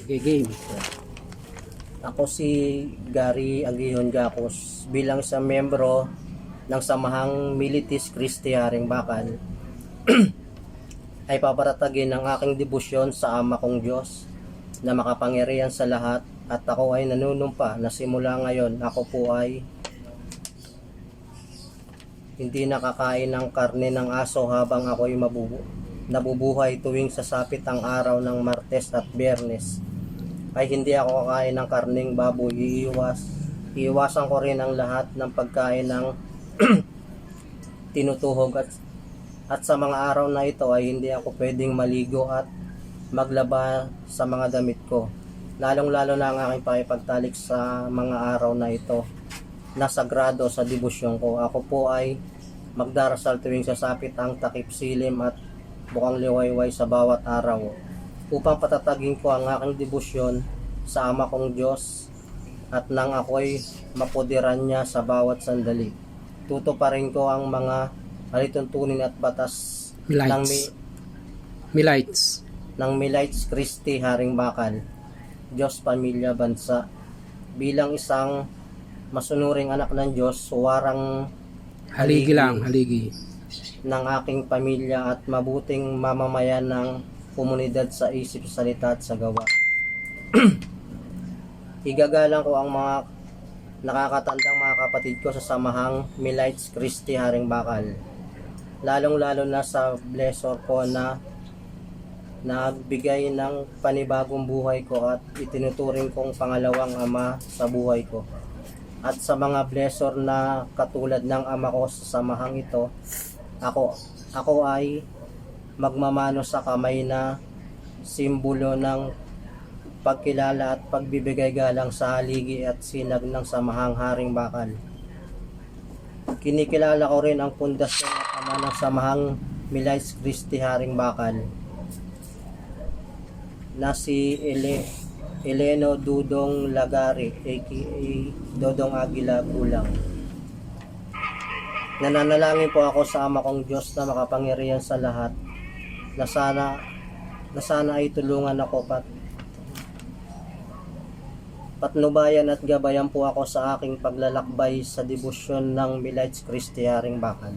Sige, game. Ako si Gary Aguihon Gacos bilang isang membro ng Samahang Militis Christi Haring Bakal ay paparatagin ang aking debosyon sa Ama kong Diyos na makapangyarihan sa lahat, at ako ay nanunumpa na simula ngayon ako po ay hindi nakakain ng karne ng aso habang ako'y nabubuhay tuwing sasapit ang araw ng Martes at Biyernes. Ay hindi ako kakain ng karneng baboy. Iiwasan ko rin ang lahat ng pagkain ng tinutuhog, at sa mga araw na ito ay hindi ako pwedeng maligo at maglaba sa mga damit ko. Lalong lalo na ang aking pakipagtalik sa mga araw na ito na sagrado sa debosyon ko. Ako po ay magdarasal tuwing sasapit ang takip silim at bukang liwayway sa bawat araw, upang patatagin ko ang aking debosyon sa Ama kong Diyos, at nang ako'y mapudiran niya sa bawat sandali. Tutuparin ko ang mga alituntunin at batas Milites. ng Milites Christi Haring Bakal, Diyos, Pamilya, Bansa. Bilang isang masunuring anak ng Diyos, warang Haligi lang, haligi. ng aking pamilya at mabuting mamamayan ng komunidad sa isip, salita at sa gawa. Igagalang ko ang mga nakakatandang mga kapatid ko sa Samahang Milites Christi Haring Bakal, lalong lalo na sa blessor ko na nagbigay ng panibagong buhay ko at itinuturing kong pangalawang ama sa buhay ko, at sa mga blessor na katulad ng ama ko sa samahang ito. Ako ay magmamano sa kamay na simbolo ng pagkilala at pagbibigay galang sa haligi at sinag ng Samahang Haring Bakal. Kinikilala ko rin ang pundasyon at ama ng Samahang Milites Christi Haring Bakal na si Eleno Dudong Lagari, aka Dodong Aguila Gulang. Nananalangin po ako sa Ama kong Diyos na makapangyarihan sa lahat, na sana ay tulungan ako patnubayan at gabayan po ako sa aking paglalakbay sa debosyon ng Milites Christi Haring Bakal.